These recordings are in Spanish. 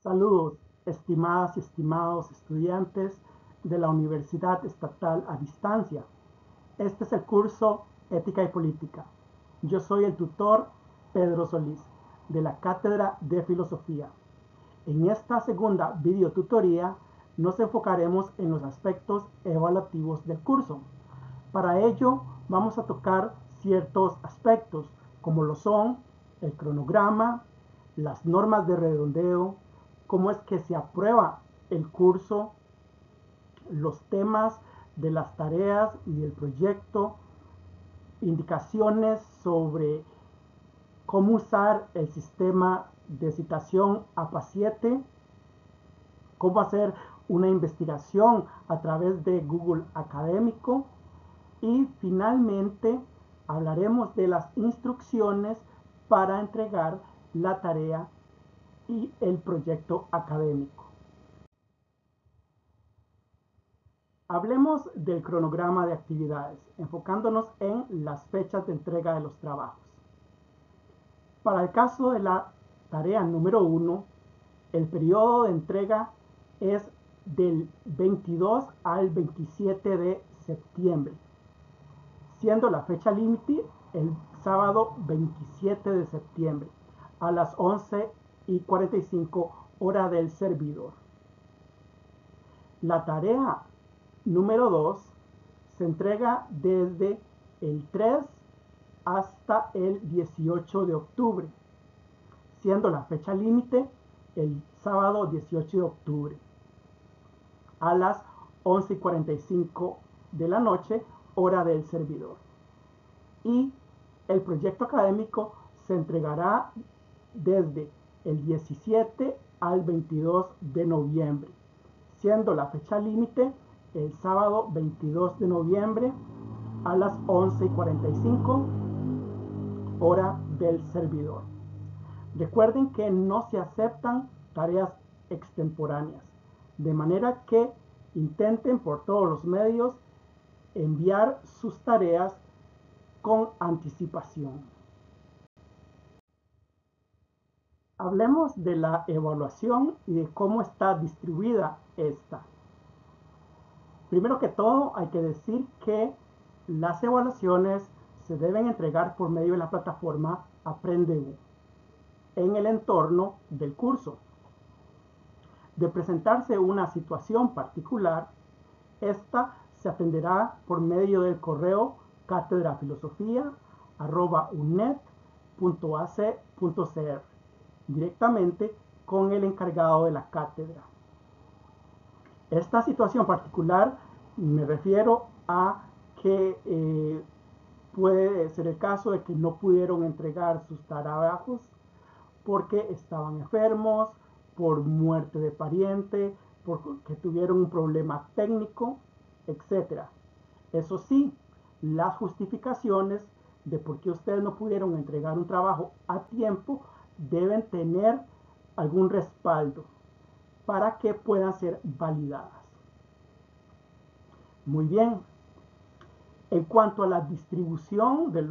Saludos, estimadas y estimados estudiantes de la Universidad Estatal a Distancia. Este es el curso Ética y Política. Yo soy el tutor Pedro Solís, de la Cátedra de Filosofía. En esta segunda videotutoría nos enfocaremos en los aspectos evaluativos del curso. Para ello vamos a tocar ciertos aspectos, como lo son el cronograma, las normas de redondeo, cómo es que se aprueba el curso, los temas de las tareas y del proyecto, indicaciones sobre cómo usar el sistema de citación APA7, cómo hacer una investigación a través de Google Académico y finalmente hablaremos de las instrucciones para entregar la tarea y el proyecto académico. Hablemos del cronograma de actividades, enfocándonos en las fechas de entrega de los trabajos. Para el caso de la tarea número 1, el periodo de entrega es del 22 al 27 de septiembre, siendo la fecha límite el sábado 27 de septiembre a las 11:45 hora del servidor. La tarea número 2 se entrega desde el 3 hasta el 18 de octubre, siendo la fecha límite el sábado 18 de octubre a las 11:45 de la noche, hora del servidor. Y el proyecto académico se entregará desde el 17 al 22 de noviembre, siendo la fecha límite el sábado 22 de noviembre a las 11:45 hora del servidor. Recuerden que no se aceptan tareas extemporáneas, de manera que intenten por todos los medios enviar sus tareas con anticipación. Hablemos de la evaluación y de cómo está distribuida esta. Primero que todo, hay que decir que las evaluaciones se deben entregar por medio de la plataforma Aprende en el entorno del curso. De presentarse una situación particular, esta se atenderá por medio del correo catedrafilosofia@unet.ac.cr, directamente con el encargado de la cátedra. Esta situación particular me refiero a que puede ser el caso de que no pudieron entregar sus trabajos porque estaban enfermos, por muerte de pariente, porque tuvieron un problema técnico, etc. Eso sí, las justificaciones de por qué ustedes no pudieron entregar un trabajo a tiempo deben tener algún respaldo para que puedan ser validadas. Muy bien. En cuanto a la distribución del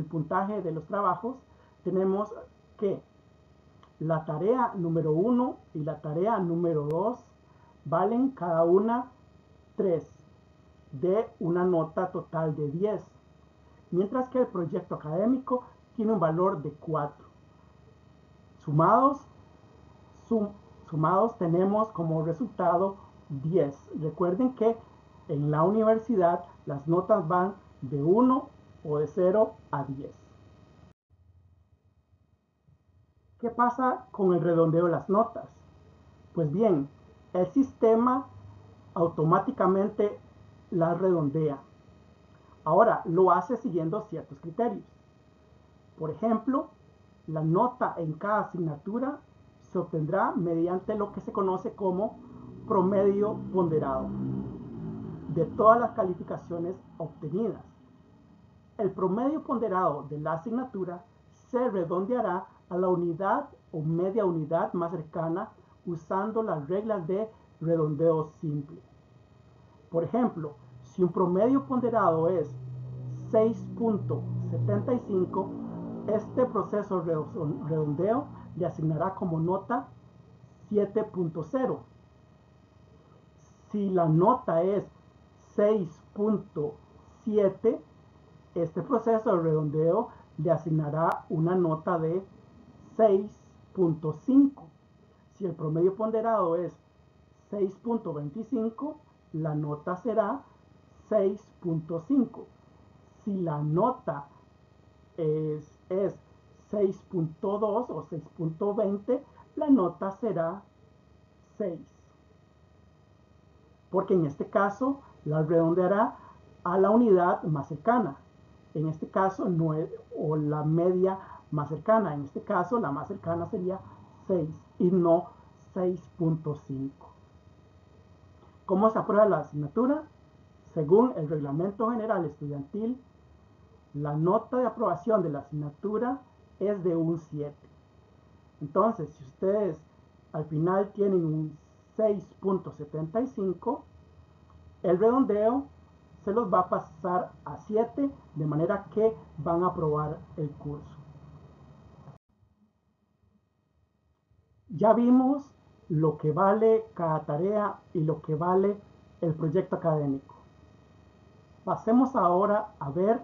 puntaje de los trabajos, tenemos que la tarea número 1 y la tarea número 2 valen cada una 3 de una nota total de 10, mientras que el proyecto académico tiene un valor de 4. Sumados tenemos como resultado 10. Recuerden que en la universidad las notas van de 1 o de 0 a 10. ¿Qué pasa con el redondeo de las notas? Pues bien, el sistema automáticamente las redondea. Ahora, lo hace siguiendo ciertos criterios. Por ejemplo, la nota en cada asignatura se obtendrá mediante lo que se conoce como promedio ponderado de todas las calificaciones obtenidas. El promedio ponderado de la asignatura se redondeará a la unidad o media unidad más cercana usando las reglas de redondeo simple. Por ejemplo, si un promedio ponderado es 6.75, este proceso redondeo le asignará como nota 7.0. Si la nota es 6.7, este proceso de redondeo le asignará una nota de 6.5. Si el promedio ponderado es 6.25, la nota será 6.5. Si la nota es 6.2 o 6.20, la nota será 6. Porque en este caso la redondeará a la unidad más cercana. En este caso, no es, o la media más cercana. En este caso, la más cercana sería 6 y no 6.5. ¿Cómo se aprueba la asignatura? Según el Reglamento General Estudiantil, la nota de aprobación de la asignatura es de un 7. Entonces, si ustedes al final tienen un 6.75, el redondeo se los va a pasar a 7, de manera que van a aprobar el curso. Ya vimos lo que vale cada tarea y lo que vale el proyecto académico. Pasemos ahora a ver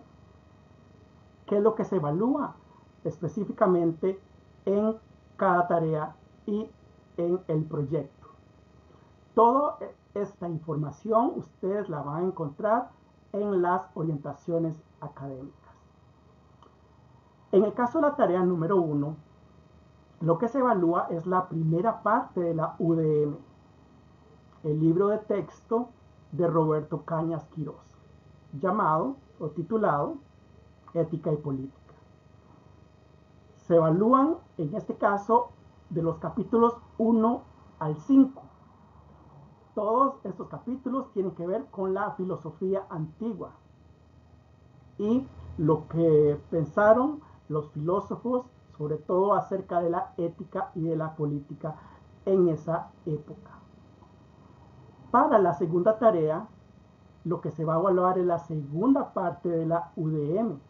qué es lo que se evalúa específicamente en cada tarea y en el proyecto. Toda esta información ustedes la van a encontrar en las orientaciones académicas. En el caso de la tarea número 1, lo que se evalúa es la primera parte de la UDM, el libro de texto de Roberto Cañas Quirós, llamado o titulado Ética y Política. Se evalúan, en este caso, de los capítulos 1 al 5. Todos estos capítulos tienen que ver con la filosofía antigua y lo que pensaron los filósofos, sobre todo acerca de la ética y de la política en esa época. Para la segunda tarea, lo que se va a evaluar es la segunda parte de la UDM,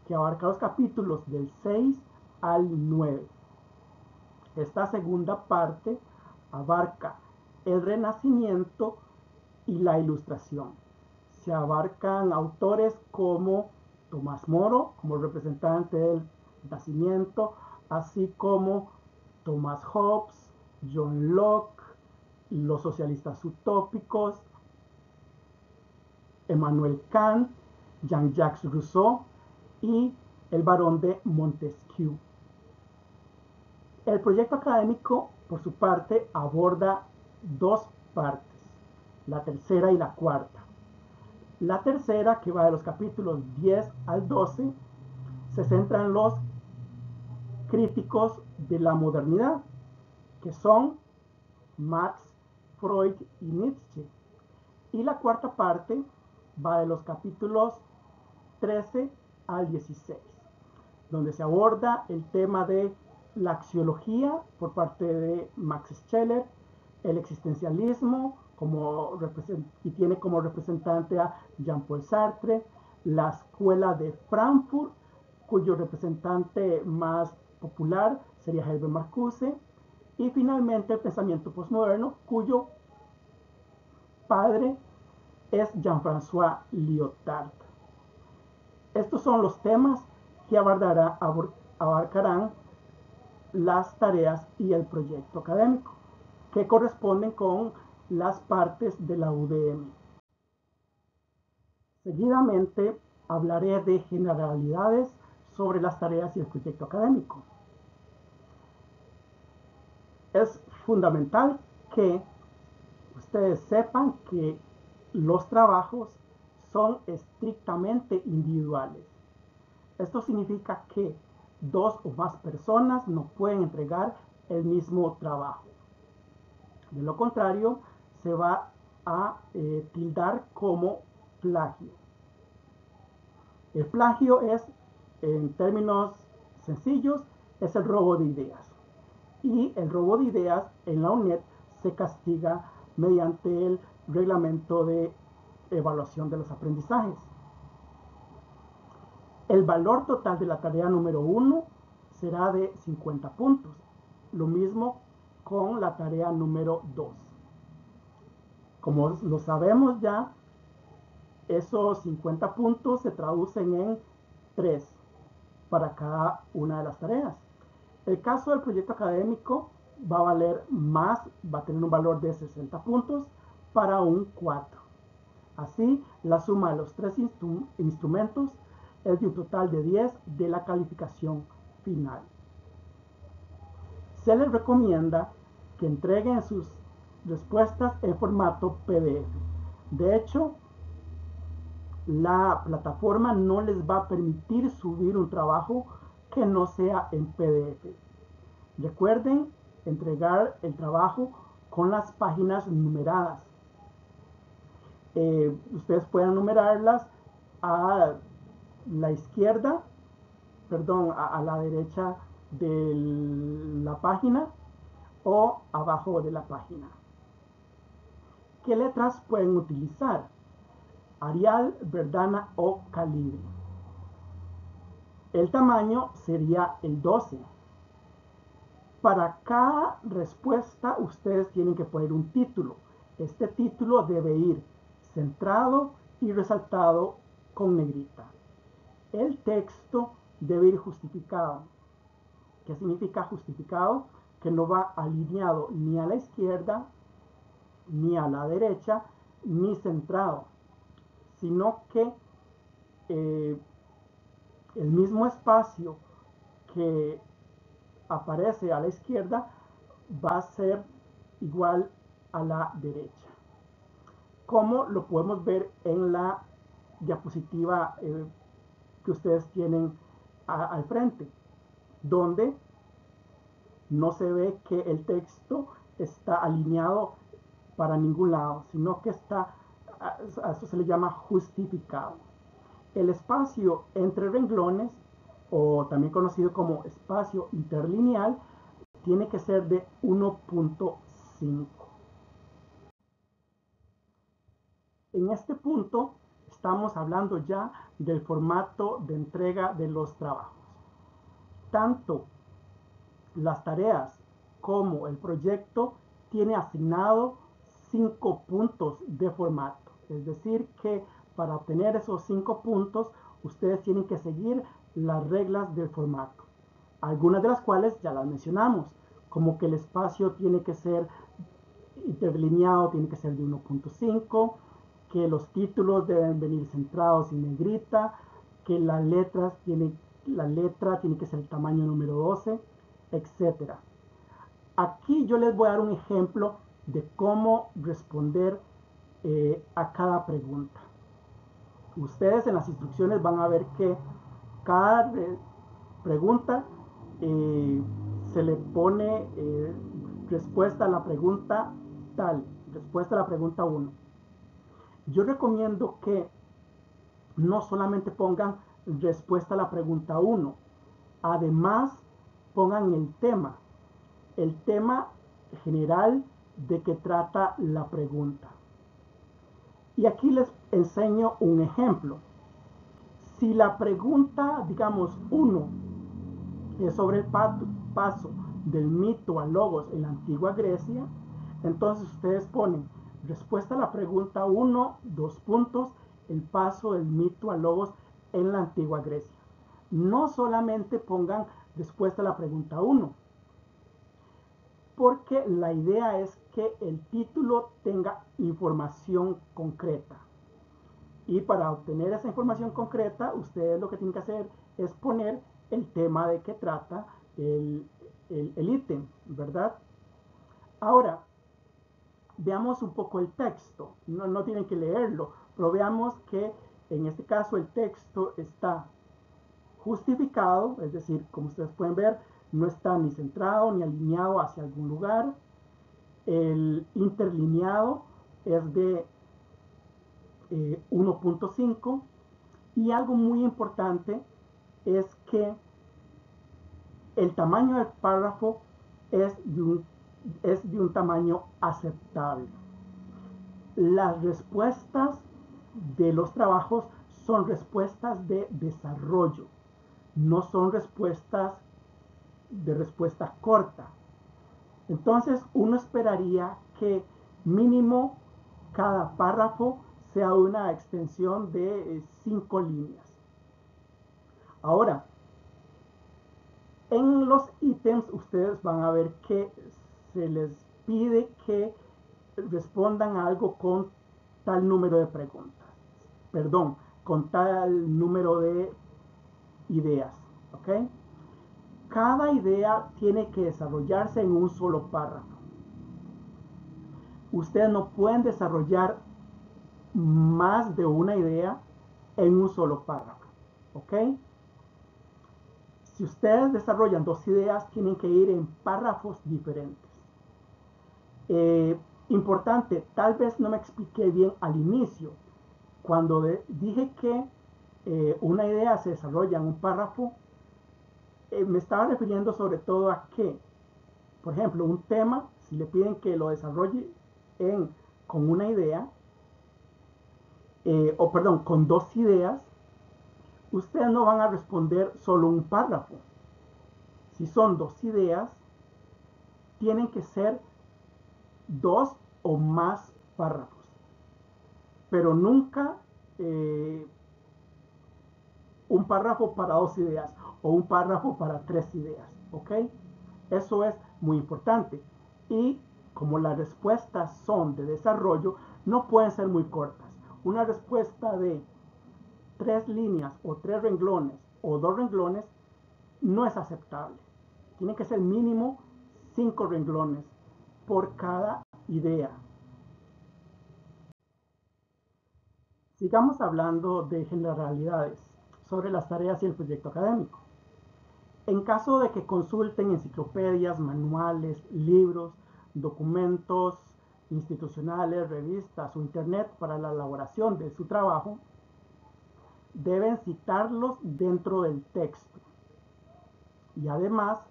que abarca los capítulos del 6 al 9. Esta segunda parte abarca el Renacimiento y la Ilustración. Se abarcan autores como Tomás Moro, como representante del Renacimiento, así como Thomas Hobbes, John Locke, los socialistas utópicos, Emmanuel Kant, Jean-Jacques Rousseau y el barón de Montesquieu. El proyecto académico, por su parte, aborda dos partes, la tercera y la cuarta. La tercera, que va de los capítulos 10 al 12, se centra en los críticos de la modernidad, que son Marx, Freud y Nietzsche. Y la cuarta parte va de los capítulos 13 al 16, donde se aborda el tema de la axiología por parte de Max Scheler, el existencialismo y tiene como representante a Jean-Paul Sartre, la escuela de Frankfurt, cuyo representante más popular sería Herbert Marcuse, y finalmente el pensamiento postmoderno, cuyo padre es Jean-François Lyotard. Estos son los temas que abarcarán las tareas y el proyecto académico, que corresponden con las partes de la UDM. Seguidamente hablaré de generalidades sobre las tareas y el proyecto académico. Es fundamental que ustedes sepan que los trabajos son estrictamente individuales. Esto significa que dos o más personas no pueden entregar el mismo trabajo. De lo contrario, se va a tildar como plagio. El plagio es, en términos sencillos, es el robo de ideas. Y el robo de ideas en la UNED se castiga mediante el reglamento de evaluación de los aprendizajes. El valor total de la tarea número 1 será de 50 puntos. Lo mismo con la tarea número 2. Como lo sabemos ya, esos 50 puntos se traducen en 3 para cada una de las tareas. El caso del proyecto académico va a valer más, va a tener un valor de 60 puntos para un 4. Así, la suma de los 3 instrumentos es de un total de 10 de la calificación final. Se les recomienda que entreguen sus respuestas en formato PDF. De hecho, la plataforma no les va a permitir subir un trabajo que no sea en PDF. Recuerden entregar el trabajo con las páginas numeradas. Ustedes pueden numerarlas a la izquierda, perdón, a la derecha de la página o abajo de la página. ¿Qué letras pueden utilizar? Arial, Verdana o Calibre. El tamaño sería el 12. Para cada respuesta ustedes tienen que poner un título. Este título debe ir centrado y resaltado con negrita. El texto debe ir justificado. ¿Qué significa justificado? Que no va alineado ni a la izquierda, ni a la derecha, ni centrado, sino que el mismo espacio que aparece a la izquierda va a ser igual a la derecha, como lo podemos ver en la diapositiva que ustedes tienen al frente, donde no se ve que el texto está alineado para ningún lado, sino que está, a eso se le llama justificado. El espacio entre renglones, o también conocido como espacio interlineal, tiene que ser de 1.5. En este punto estamos hablando ya del formato de entrega de los trabajos. Tanto las tareas como el proyecto tiene asignado 5 puntos de formato. Es decir, que para obtener esos 5 puntos, ustedes tienen que seguir las reglas del formato. Algunas de las cuales ya las mencionamos, como que el espacio tiene que ser interlineado, tiene que ser de 1.5, que los títulos deben venir centrados en negrita, que la letra tiene que ser el tamaño número 12, etcétera. Aquí yo les voy a dar un ejemplo de cómo responder a cada pregunta. Ustedes en las instrucciones van a ver que cada pregunta se le pone respuesta a la pregunta tal, respuesta a la pregunta 1. Yo recomiendo que no solamente pongan respuesta a la pregunta 1, además pongan el tema general de que trata la pregunta. Y aquí les enseño un ejemplo. Si la pregunta, digamos, 1 es sobre el paso del mito a logos en la antigua Grecia, entonces ustedes ponen respuesta a la pregunta 1, 2 puntos, el paso del mito a logos en la antigua Grecia. No solamente pongan respuesta a la pregunta 1, porque la idea es que el título tenga información concreta. Y para obtener esa información concreta, ustedes lo que tienen que hacer es poner el tema de que trata el ítem, ¿verdad? Ahora, veamos un poco el texto. No tienen que leerlo, pero veamos que en este caso el texto está justificado, es decir, como ustedes pueden ver, no está ni centrado ni alineado hacia algún lugar. El interlineado es de 1.5, y algo muy importante es que el tamaño del párrafo es de un tamaño aceptable. Las respuestas de los trabajos son respuestas de desarrollo, no son respuestas de respuesta corta. Entonces uno esperaría que mínimo cada párrafo sea una extensión de 5 líneas. Ahora, en los ítems ustedes van a ver que se les pide que respondan a algo con tal número de preguntas. Perdón, con tal número de ideas. ¿Ok? Cada idea tiene que desarrollarse en un solo párrafo. Ustedes no pueden desarrollar más de una idea en un solo párrafo. ¿Ok? Si ustedes desarrollan dos ideas, tienen que ir en párrafos diferentes. Importante, tal vez no me expliqué bien al inicio. Cuando dije que una idea se desarrolla en un párrafo, me estaba refiriendo sobre todo a que, por ejemplo, un tema, si le piden que lo desarrolle con una idea, o perdón, con dos ideas, ustedes no van a responder solo un párrafo. Si son dos ideas, tienen que ser dos o más párrafos, pero nunca un párrafo para dos ideas o un párrafo para tres ideas, ¿ok? Eso es muy importante. Y como las respuestas son de desarrollo, no pueden ser muy cortas. Una respuesta de 3 líneas o 3 renglones o 2 renglones no es aceptable. Tiene que ser mínimo 5 renglones por cada idea. Sigamos hablando de generalidades sobre las tareas y el proyecto académico. En caso de que consulten enciclopedias, manuales, libros, documentos institucionales, revistas o internet para la elaboración de su trabajo, deben citarlos dentro del texto. Y además,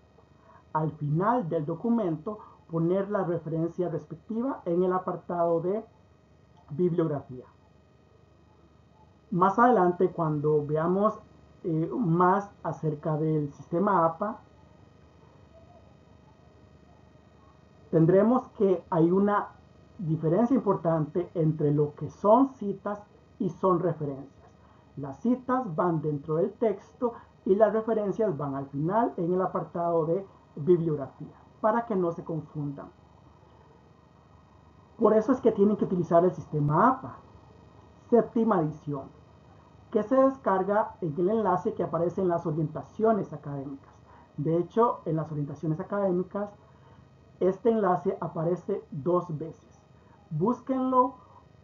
al final del documento, poner la referencia respectiva en el apartado de bibliografía. Más adelante, cuando veamos más acerca del sistema APA, tendremos que hay una diferencia importante entre lo que son citas y son referencias. Las citas van dentro del texto y las referencias van al final en el apartado de bibliografía, para que no se confundan. Por eso es que tienen que utilizar el sistema APA, séptima edición, que se descarga en el enlace que aparece en las orientaciones académicas. De hecho, en las orientaciones académicas, este enlace aparece 2 veces. Búsquenlo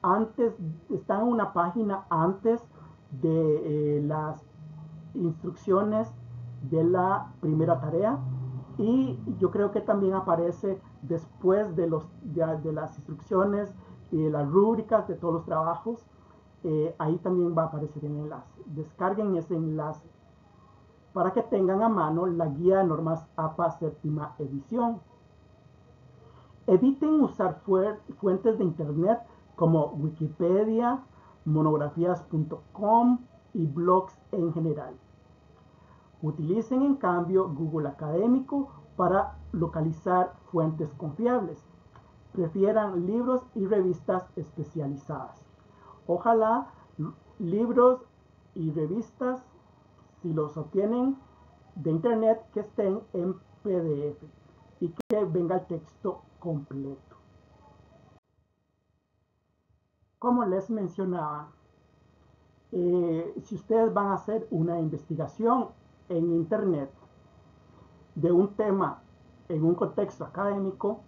antes, está en una página antes de las instrucciones de la primera tarea y yo creo que también aparece después de las instrucciones y de las rúbricas de todos los trabajos. Ahí también va a aparecer el enlace. Descarguen ese enlace para que tengan a mano la guía de normas APA séptima edición. Eviten usar fuentes de internet como Wikipedia, monografías.com y blogs en general. Utilicen en cambio Google Académico para localizar fuentes confiables. Prefieran libros y revistas especializadas. Ojalá libros y revistas, si los obtienen de internet, que estén en PDF y que venga el texto completo. Como les mencionaba, si ustedes van a hacer una investigación en internet de un tema en un contexto académico,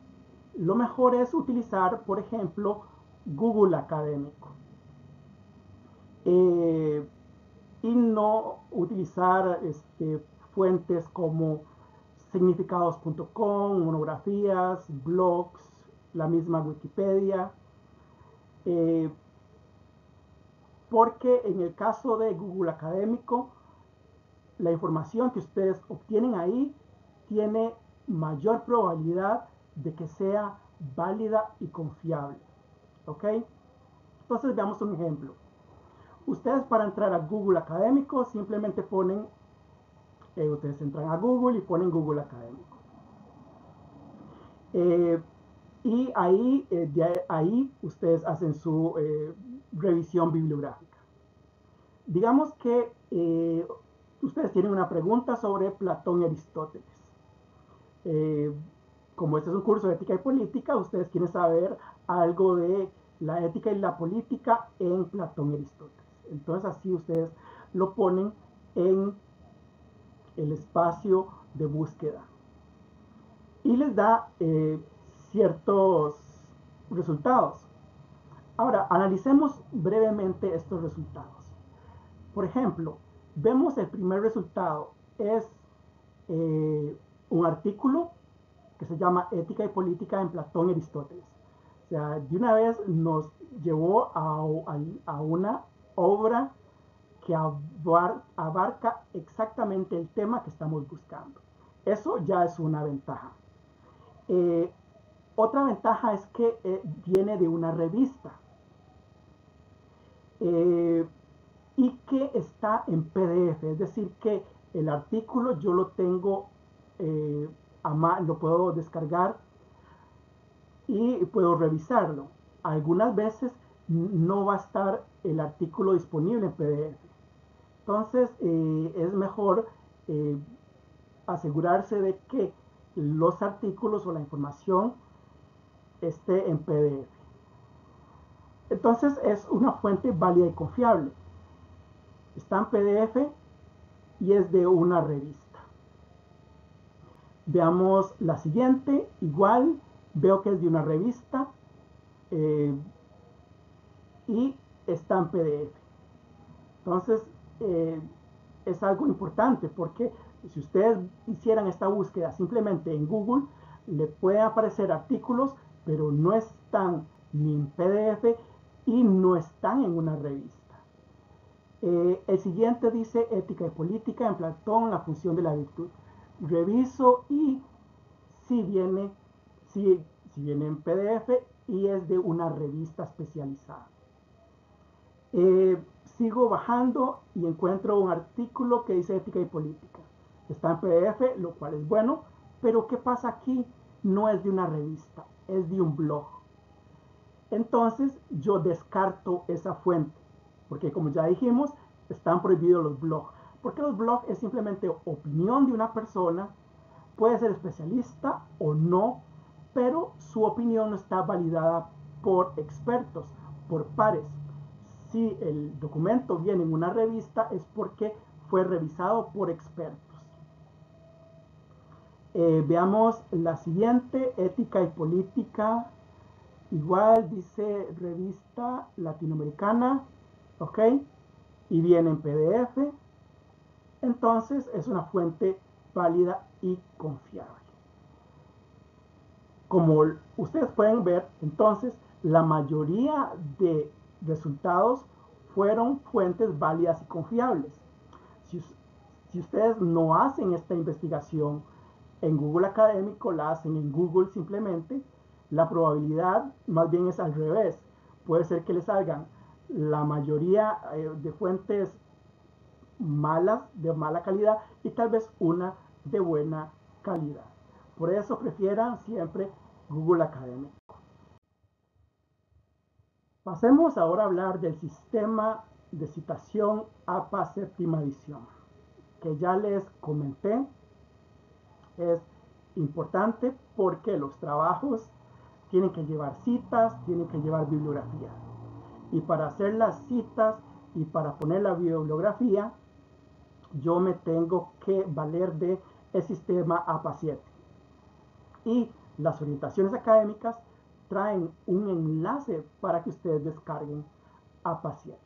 lo mejor es utilizar, por ejemplo, Google Académico. Y no utilizar fuentes como significados.com, monografías, blogs, la misma Wikipedia, porque en el caso de Google Académico, la información que ustedes obtienen ahí tiene mayor probabilidad de que sea válida y confiable. ¿Ok? Entonces veamos un ejemplo. Ustedes para entrar a Google Académico simplemente ponen, ustedes entran a Google y ponen Google Académico. Eh, y ahí ustedes hacen su revisión bibliográfica. Digamos que ustedes tienen una pregunta sobre Platón y Aristóteles. Eh, como este es un curso de ética y política, ustedes quieren saber algo de la ética y la política en Platón y Aristóteles. Entonces así ustedes lo ponen en el espacio de búsqueda y les da ciertos resultados. Ahora, analicemos brevemente estos resultados. Por ejemplo, vemos el primer resultado es eh, un artículo que se llama Ética y Política en Platón y Aristóteles. O sea, de una vez nos llevó a una obra que abarca exactamente el tema que estamos buscando. Eso ya es una ventaja. Eh, Otra ventaja es que viene de una revista eh, y que está en PDF, es decir, que el artículo yo lo tengo, lo puedo descargar y puedo revisarlo. Algunas veces no va a estar el artículo disponible en PDF. Entonces es mejor eh, asegurarse de que los artículos o la información esté en PDF. Entonces es una fuente válida y confiable. Está en PDF y es de una revista. Veamos la siguiente. Igual veo que es de una revista eh, y está en PDF. Entonces es algo importante porque si ustedes hicieran esta búsqueda simplemente en Google, le pueden aparecer artículos, pero no están ni en PDF y no están en una revista. El siguiente dice Ética y Política en Platón, la función de la virtud. Reviso y si viene, si, si viene en PDF y es de una revista especializada. Sigo bajando y encuentro un artículo que dice Ética y Política. Está en PDF, lo cual es bueno, pero ¿qué pasa aquí? No es de una revista, es de un blog. Entonces yo descarto esa fuente, porque como ya dijimos, están prohibidos los blogs. Porque los blogs es simplemente opinión de una persona, puede ser especialista o no, pero su opinión no está validada por expertos, por pares. Si el documento viene en una revista es porque fue revisado por expertos. Veamos la siguiente, Ética y Política. Igual dice revista latinoamericana, ¿ok? Y viene en PDF. Entonces es una fuente válida y confiable. Como ustedes pueden ver, entonces la mayoría de resultados fueron fuentes válidas y confiables. Si, si ustedes no hacen esta investigación en Google Académico, la hacen en Google simplemente, la probabilidad más bien es al revés. Puede ser que les salgan la mayoría de fuentes malas, de mala calidad, y tal vez una de buena calidad. Por eso prefieran siempre Google Académico. Pasemos ahora a hablar del sistema de citación APA séptima edición, que ya les comenté. Es importante porque los trabajos tienen que llevar citas, tienen que llevar bibliografía. Y para hacer las citas y para poner la bibliografía, yo me tengo que valer de el sistema APA 7. Y las orientaciones académicas traen un enlace para que ustedes descarguen APA 7.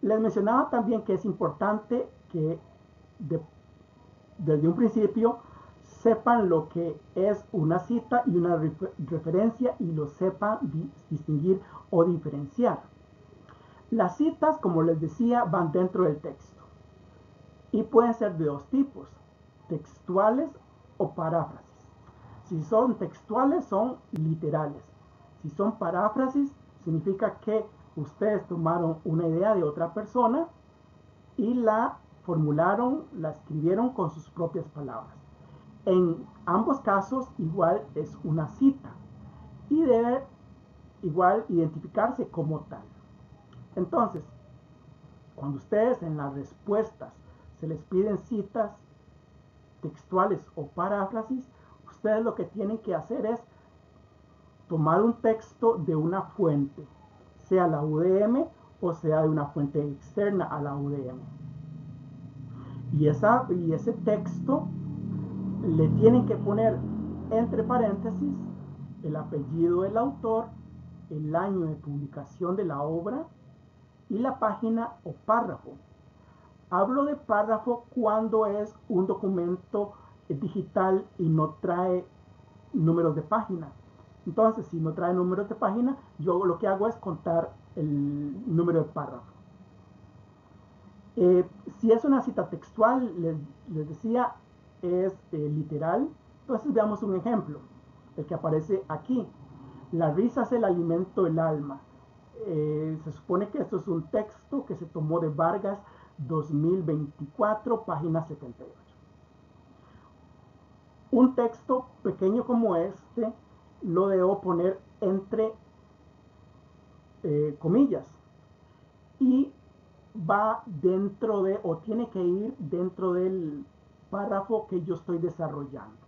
Les mencionaba también que es importante que de, desde un principio sepan lo que es una cita y una referencia y lo sepan distinguir o diferenciar. Las citas, como les decía, van dentro del texto y pueden ser de dos tipos, textuales o paráfrasis. Si son textuales, son literales. Si son paráfrasis, significa que ustedes tomaron una idea de otra persona y la formularon, la escribieron con sus propias palabras. En ambos casos igual es una cita y debe igual identificarse como tal. Entonces, cuando ustedes en las respuestas se les piden citas textuales o paráfrasis, ustedes lo que tienen que hacer es tomar un texto de una fuente, sea la UDM o sea de una fuente externa a la UDM. Y ese texto le tienen que poner entre paréntesis el apellido del autor, el año de publicación de la obra y la página o párrafo. Hablo de párrafo cuando es un documento digital y no trae números de página. Entonces, si no trae números de página, yo lo que hago es contar el número de párrafo. Si es una cita textual, les decía, es literal. Entonces veamos un ejemplo, el que aparece aquí. La risa es el alimento del alma. Se supone que esto es un texto que se tomó de Vargas 2024, página 78. Un texto pequeño como este lo debo poner entre comillas y va dentro de, o tiene que ir dentro del párrafo que yo estoy desarrollando.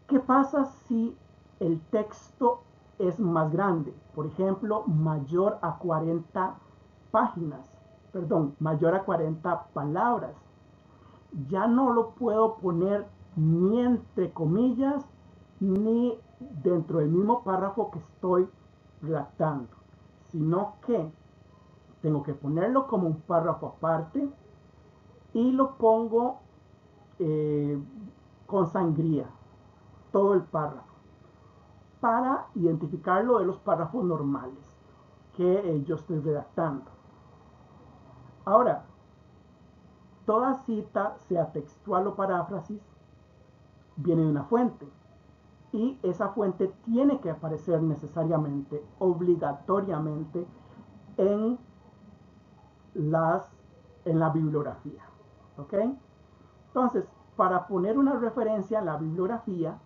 ¿Qué pasa si el texto es más grande? Por ejemplo, mayor a 40 páginas, perdón, mayor a 40 palabras. Ya no lo puedo poner ni entre comillas ni dentro del mismo párrafo que estoy redactando, sino que tengo que ponerlo como un párrafo aparte y lo pongo con sangría, todo el párrafo, para identificarlo de los párrafos normales que yo estoy redactando. Ahora, toda cita, sea textual o paráfrasis, viene de una fuente. Y esa fuente tiene que aparecer necesariamente, obligatoriamente, en, en la bibliografía. ¿Ok? Entonces, para poner una referencia en la bibliografía,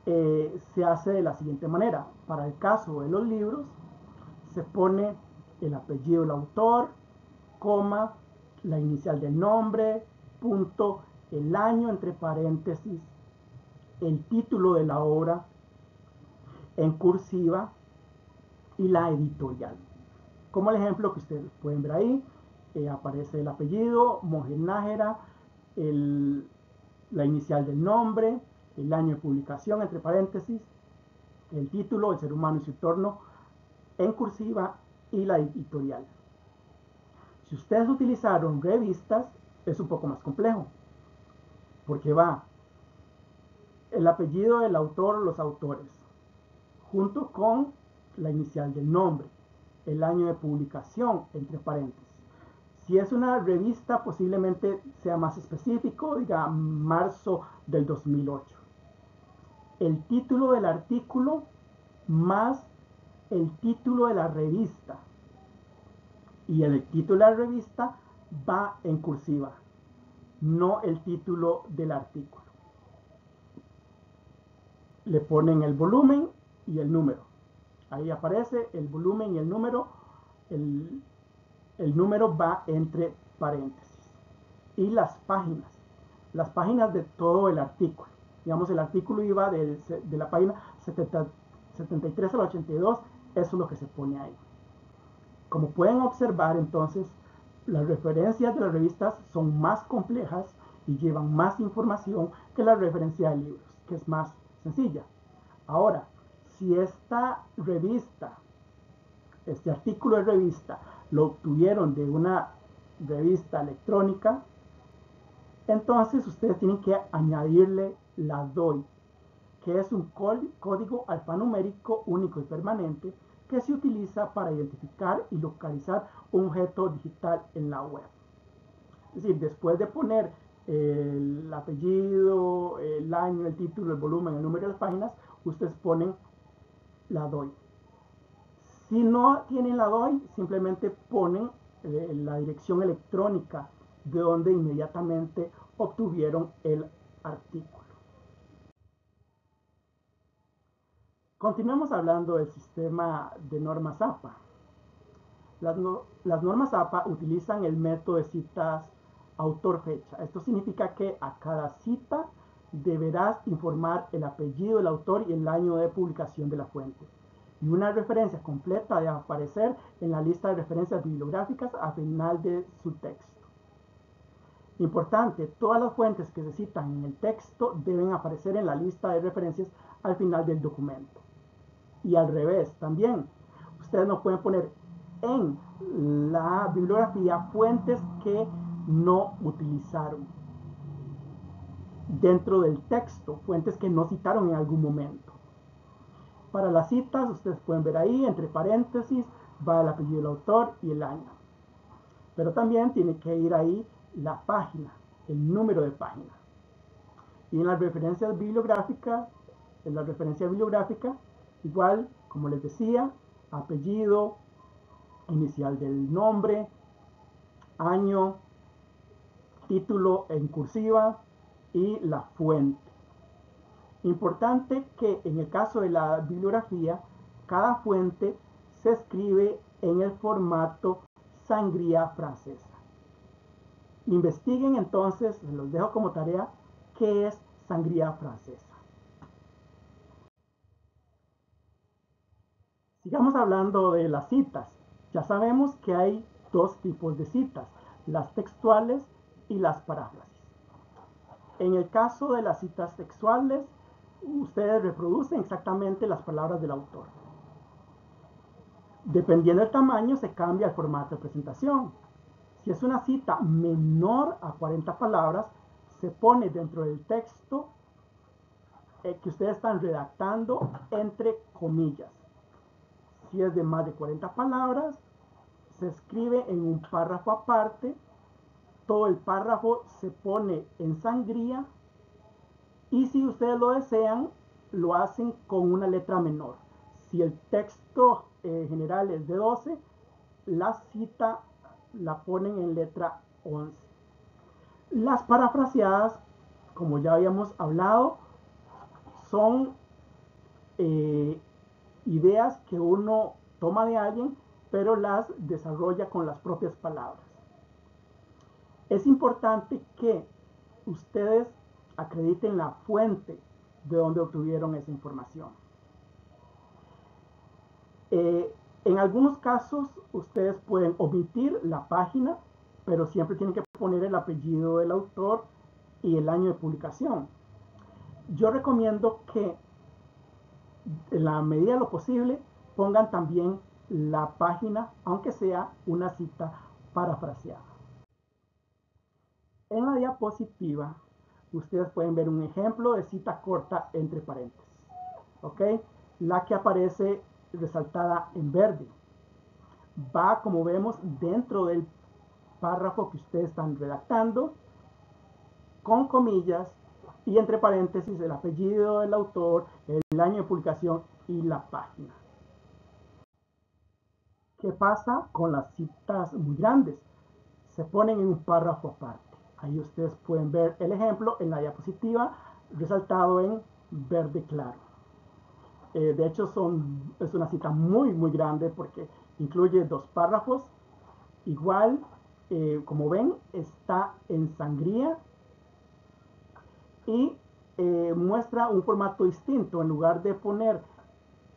se hace de la siguiente manera. Para el caso de los libros, se pone el apellido del autor, coma, la inicial del nombre, punto, el año entre paréntesis, el título de la obra en cursiva y la editorial. Como el ejemplo que ustedes pueden ver ahí, aparece el apellido, Monje Nájera, la inicial del nombre, el año de publicación entre paréntesis, el título, el ser humano y su entorno en cursiva y la editorial. Si ustedes utilizaron revistas, es un poco más complejo, porque va el apellido del autor o los autores, junto con la inicial del nombre, el año de publicación, entre paréntesis. Si es una revista, posiblemente sea más específico, diga marzo del 2008. El título del artículo más el título de la revista. Y el título de la revista va en cursiva, no el título del artículo. Le ponen el volumen y el número. Ahí aparece el volumen y el número. El número va entre paréntesis. Y las páginas de todo el artículo. Digamos, el artículo iba de la página 73 al 82, eso es lo que se pone ahí. Como pueden observar, entonces, las referencias de las revistas son más complejas y llevan más información que la referencia de libros, que es más sencilla. Ahora, si esta revista, este artículo de revista, lo obtuvieron de una revista electrónica, entonces ustedes tienen que añadirle la DOI, que es un código alfanumérico único y permanente que se utiliza para identificar y localizar un objeto digital en la web. Es decir, después de poner el apellido, el año, el título, el volumen, el número de las páginas, ustedes ponen la DOI. Si no tienen la DOI, simplemente ponen la dirección electrónica de donde inmediatamente obtuvieron el artículo. Continuemos hablando del sistema de normas APA. Las normas APA utilizan el método de citas autor-fecha. Esto significa que a cada cita deberás informar el apellido del autor y el año de publicación de la fuente. Y una referencia completa debe aparecer en la lista de referencias bibliográficas al final de su texto. Importante, todas las fuentes que se citan en el texto deben aparecer en la lista de referencias al final del documento. Y al revés también. Ustedes no pueden poner en la bibliografía fuentes que no utilizaron dentro del texto, fuentes que no citaron en algún momento. Para las citas, ustedes pueden ver ahí, entre paréntesis, va el apellido del autor y el año. Pero también tiene que ir ahí la página, el número de página. Y en las referencias bibliográficas, igual, como les decía, apellido, inicial del nombre, año, título en cursiva y la fuente. Importante que en el caso de la bibliografía, cada fuente se escribe en el formato sangría francesa. Investiguen entonces, se los dejo como tarea, qué es sangría francesa. Sigamos hablando de las citas. Ya sabemos que hay dos tipos de citas, las textuales y las paráfrasis. En el caso de las citas textuales, ustedes reproducen exactamente las palabras del autor. Dependiendo del tamaño, se cambia el formato de presentación. Si es una cita menor a 40 palabras, se pone dentro del texto que ustedes están redactando entre comillas. Si es de más de 40 palabras, se escribe en un párrafo aparte. Todo el párrafo se pone en sangría. Y si ustedes lo desean, lo hacen con una letra menor. Si el texto general es de 12, la cita la ponen en letra 11. Las parafraseadas, como ya habíamos hablado, son ideas que uno toma de alguien, pero las desarrolla con las propias palabras. Es importante que ustedes acrediten la fuente de donde obtuvieron esa información. En algunos casos, ustedes pueden omitir la página, pero siempre tienen que poner el apellido del autor y el año de publicación. Yo recomiendo que, en la medida de lo posible, pongan también la página, aunque sea una cita parafraseada. En la diapositiva, ustedes pueden ver un ejemplo de cita corta entre paréntesis. ¿Ok? La que aparece resaltada en verde. Va, como vemos, dentro del párrafo que ustedes están redactando, con comillas y entre paréntesis el apellido del autor, el año de publicación y la página. ¿Qué pasa con las citas muy grandes? Se ponen en un párrafo aparte. Ahí ustedes pueden ver el ejemplo en la diapositiva resaltado en verde claro. De hecho, es una cita muy grande porque incluye 2 párrafos. Igual, como ven, está en sangría y muestra un formato distinto. En lugar de poner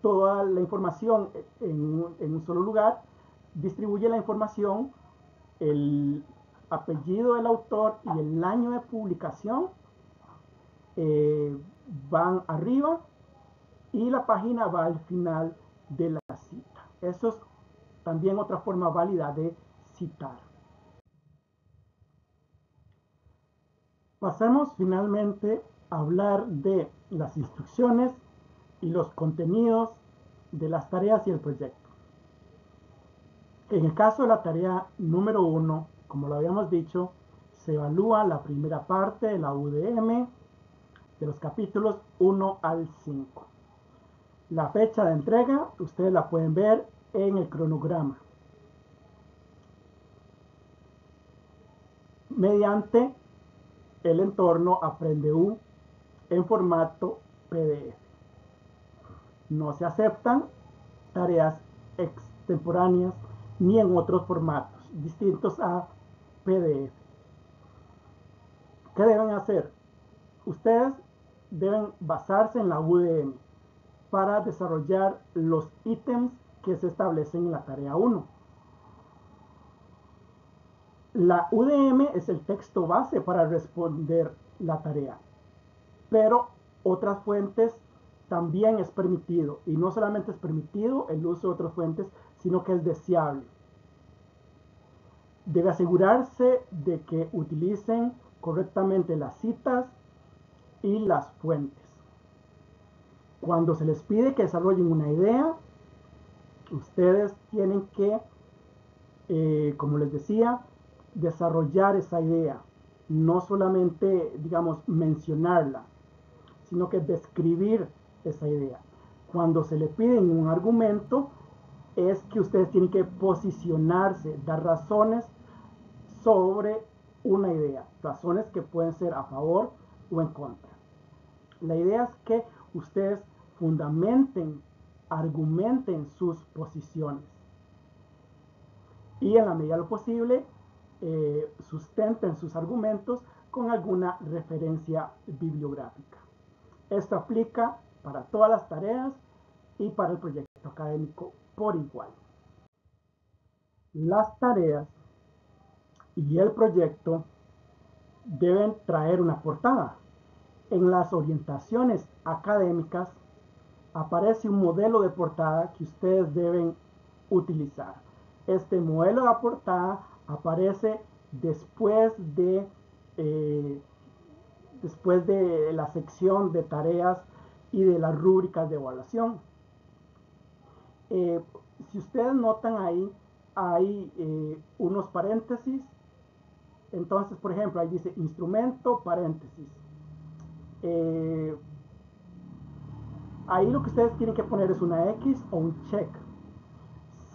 toda la información en un solo lugar, distribuye la información, el apellido del autor y el año de publicación van arriba y la página va al final de la cita. Eso es también otra forma válida de citar. Pasemos finalmente a hablar de las instrucciones y los contenidos de las tareas y el proyecto. En el caso de la tarea número 1, como lo habíamos dicho, se evalúa la primera parte de la UDM de los capítulos 1 al 5. La fecha de entrega, ustedes la pueden ver en el cronograma. Mediante el entorno AprendeU en formato PDF. No se aceptan tareas extemporáneas ni en otros formatos distintos a PDF. ¿Qué deben hacer? Ustedes deben basarse en la UDM para desarrollar los ítems que se establecen en la tarea 1. La UDM es el texto base para responder la tarea, pero otras fuentes también es permitido, y no solamente es permitido el uso de otras fuentes, sino que es deseable. Debe asegurarse de que utilicen correctamente las citas y las fuentes. Cuando se les pide que desarrollen una idea, ustedes tienen que, como les decía, desarrollar esa idea, no solamente, digamos, mencionarla, sino que describir esa idea. Cuando se le piden un argumento, es que ustedes tienen que posicionarse, dar razones sobre una idea, razones que pueden ser a favor o en contra. La idea es que ustedes fundamenten, argumenten sus posiciones y en la medida de lo posible sustenten sus argumentos con alguna referencia bibliográfica. Esto aplica para todas las tareas y para el proyecto académico por igual. Las tareas y el proyecto deben traer una portada. En las orientaciones académicas aparece un modelo de portada que ustedes deben utilizar. Este modelo de portada aparece después de la sección de tareas y de las rúbricas de evaluación. Si ustedes notan ahí, hay unos paréntesis. Entonces, por ejemplo, ahí dice instrumento, paréntesis. Ahí lo que ustedes tienen que poner es una X o un check.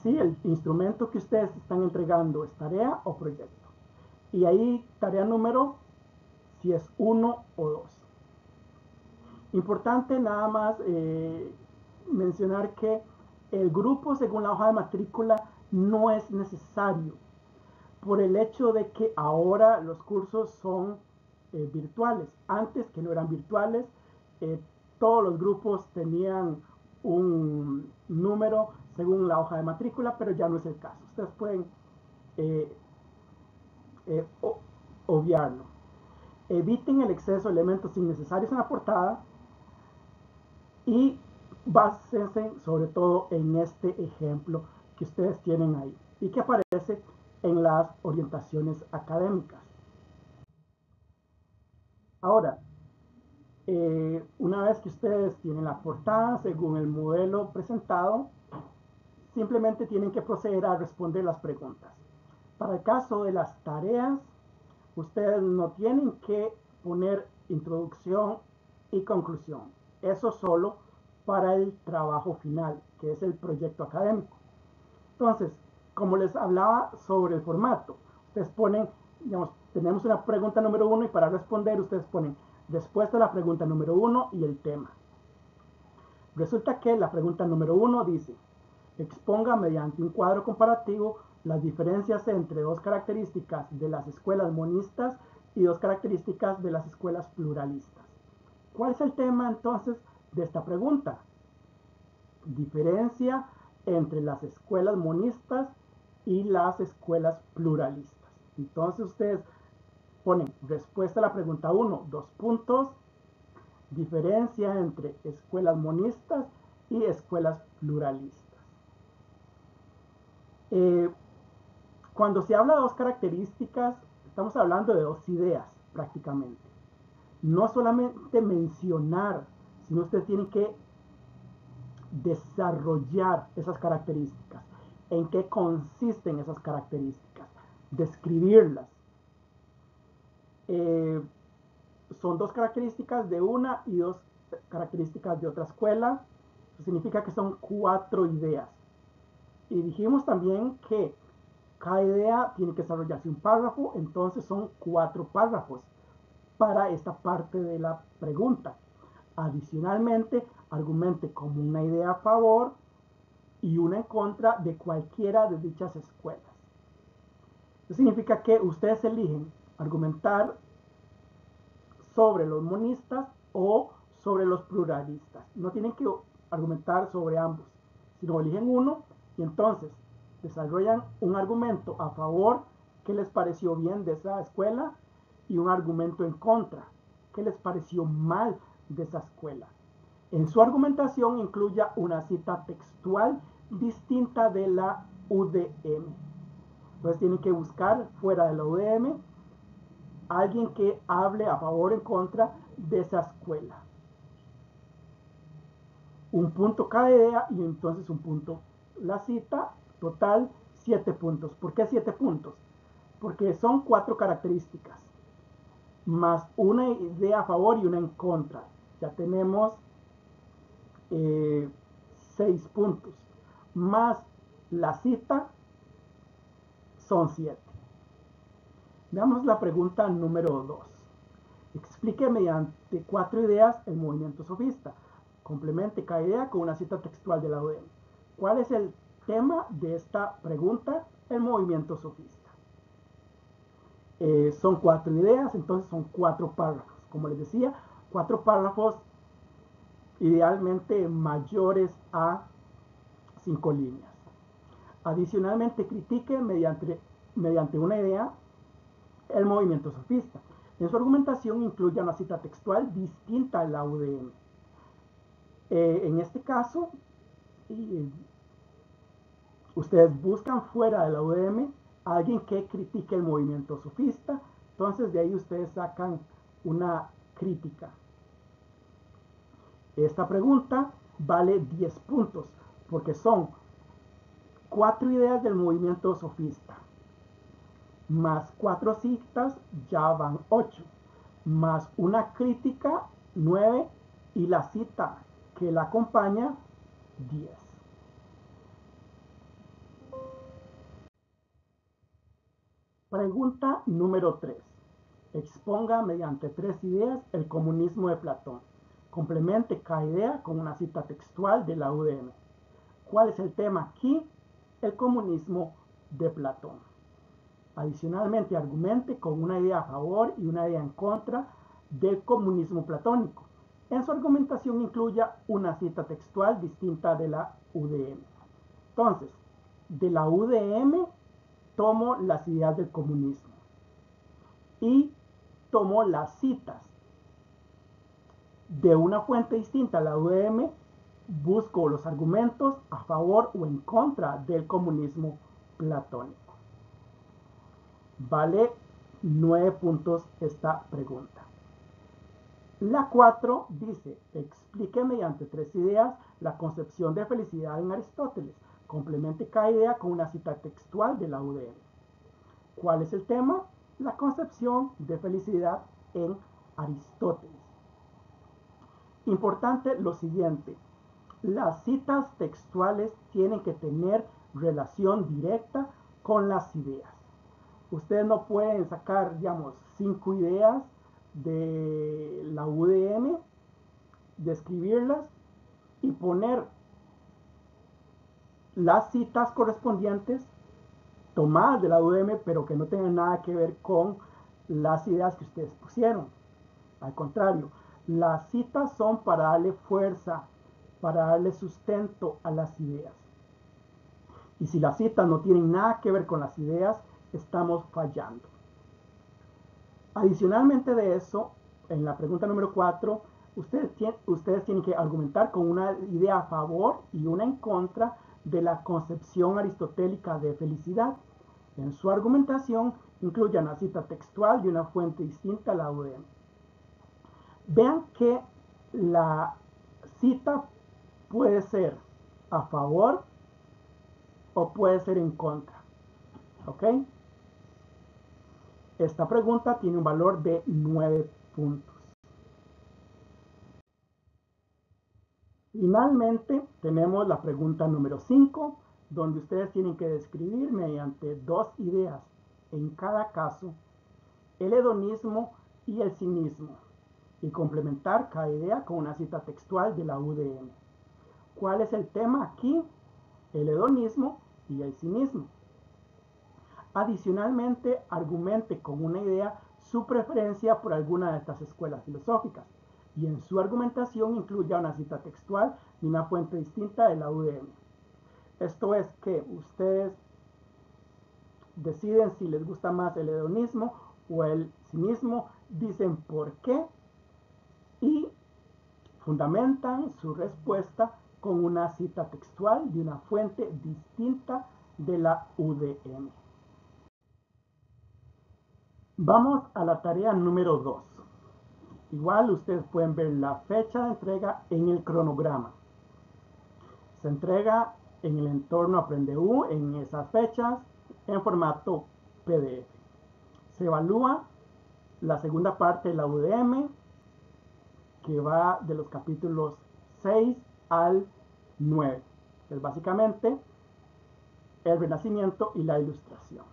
Si el instrumento que ustedes están entregando es tarea o proyecto. Y ahí tarea número, si es 1 o 2. Importante nada más mencionar que el grupo según la hoja de matrícula no es necesario por el hecho de que ahora los cursos son virtuales. Antes que no eran virtuales, todos los grupos tenían un número según la hoja de matrícula, pero ya no es el caso. Ustedes pueden obviarlo. Eviten el exceso de elementos innecesarios en la portada y básense sobre todo en este ejemplo que ustedes tienen ahí y que aparece en las orientaciones académicas. Ahora, una vez que ustedes tienen la portada según el modelo presentado, simplemente tienen que proceder a responder las preguntas. Para el caso de las tareas, ustedes no tienen que poner introducción y conclusión. Eso solo para el trabajo final, que es el proyecto académico. Entonces, como les hablaba sobre el formato, ustedes ponen, digamos, tenemos una pregunta número 1 y para responder ustedes ponen respuesta a la pregunta número 1 y el tema. Resulta que la pregunta número 1 dice, exponga mediante un cuadro comparativo las diferencias entre dos características de las escuelas monistas y dos características de las escuelas pluralistas. ¿Cuál es el tema entonces de esta pregunta? Diferencia entre las escuelas monistas y las escuelas pluralistas. Entonces ustedes ponen respuesta a la pregunta 1, 2 puntos, diferencia entre escuelas monistas y escuelas pluralistas. Cuando se habla de dos características, estamos hablando de dos ideas prácticamente. No solamente mencionar, sino ustedes tienen que desarrollar esas características. ¿En qué consisten esas características? Describirlas. Son dos características de una y dos características de otra escuela. Eso significa que son 4 ideas. Y dijimos también que cada idea tiene que desarrollarse un párrafo, entonces son 4 párrafos. para esta parte de la pregunta. Adicionalmente, argumente como una idea a favor y una en contra de cualquiera de dichas escuelas. Eso significa que ustedes eligen argumentar sobre los monistas o sobre los pluralistas. No tienen que argumentar sobre ambos, sino eligen uno y entonces desarrollan un argumento a favor que les pareció bien de esa escuela y un argumento en contra que les pareció mal de esa escuela. En su argumentación incluya una cita textual distinta de la UDM. Entonces tienen que buscar fuera de la UDM alguien que hable a favor o en contra de esa escuela. Un punto cada idea y entonces un punto la cita. Total 7 puntos. ¿Por qué 7 puntos? Porque son 4 características más una idea a favor y una en contra. Ya tenemos 6 puntos. Más la cita son 7. Veamos la pregunta número 2. Explique mediante 4 ideas el movimiento sofista. Complemente cada idea con una cita textual de la UDM. ¿Cuál es el tema de esta pregunta? El movimiento sofista. Son 4 ideas, entonces son 4 párrafos. Como les decía, 4 párrafos idealmente mayores a 5 líneas. Adicionalmente, critique mediante una idea el movimiento sofista. En su argumentación incluye una cita textual distinta a la UDM. En este caso, ustedes buscan fuera de la UDM a alguien que critique el movimiento sofista. Entonces de ahí ustedes sacan una crítica. Esta pregunta vale 10 puntos porque son 4 ideas del movimiento sofista más 4 citas, ya van 8, más una crítica, 9, y la cita que la acompaña, 10. Pregunta número 3. Exponga mediante 3 ideas el comunismo de Platón. Complemente cada idea con una cita textual de la UDM. ¿Cuál es el tema aquí? El comunismo de Platón. Adicionalmente, argumente con una idea a favor y una idea en contra del comunismo platónico. En su argumentación incluya una cita textual distinta de la UDM. Entonces, de la UDM tomo las ideas del comunismo y tomo las citas de una fuente distinta a la UDM, busco los argumentos a favor o en contra del comunismo platónico. Vale 9 puntos esta pregunta. La 4 dice, explique mediante 3 ideas la concepción de felicidad en Aristóteles. Complemente cada idea con una cita textual de la UDM. ¿Cuál es el tema? La concepción de felicidad en Aristóteles. Importante lo siguiente, las citas textuales tienen que tener relación directa con las ideas. Ustedes no pueden sacar, digamos, 5 ideas de la UDM, describirlas y poner las citas correspondientes tomadas de la UDM, pero que no tengan nada que ver con las ideas que ustedes pusieron. Al contrario, las citas son para darle fuerza, para darle sustento a las ideas. Y si las citas no tienen nada que ver con las ideas, estamos fallando. Adicionalmente de eso, en la pregunta número 4, ustedes tienen que argumentar con una idea a favor y una en contra de la concepción aristotélica de felicidad. En su argumentación, incluyan una cita textual de una fuente distinta a la UDM. Vean que la cita puede ser a favor o puede ser en contra. ¿Ok? Esta pregunta tiene un valor de 9 puntos. Finalmente, tenemos la pregunta número 5, donde ustedes tienen que describir mediante 2 ideas, en cada caso, el hedonismo y el cinismo, y complementar cada idea con una cita textual de la UDM. ¿Cuál es el tema aquí? El hedonismo y el cinismo. Adicionalmente, argumente con una idea su preferencia por alguna de estas escuelas filosóficas y en su argumentación incluya una cita textual y una fuente distinta de la UDM. Esto es que ustedes deciden si les gusta más el hedonismo o el cinismo, dicen por qué y fundamentan su respuesta con una cita textual de una fuente distinta de la UDM. Vamos a la tarea número 2. Igual ustedes pueden ver la fecha de entrega en el cronograma. Se entrega en el entorno AprendeU en esas fechas en formato PDF. Se evalúa la segunda parte de la UDM, que va de los capítulos 6 al 9. Es básicamente el Renacimiento y la Ilustración.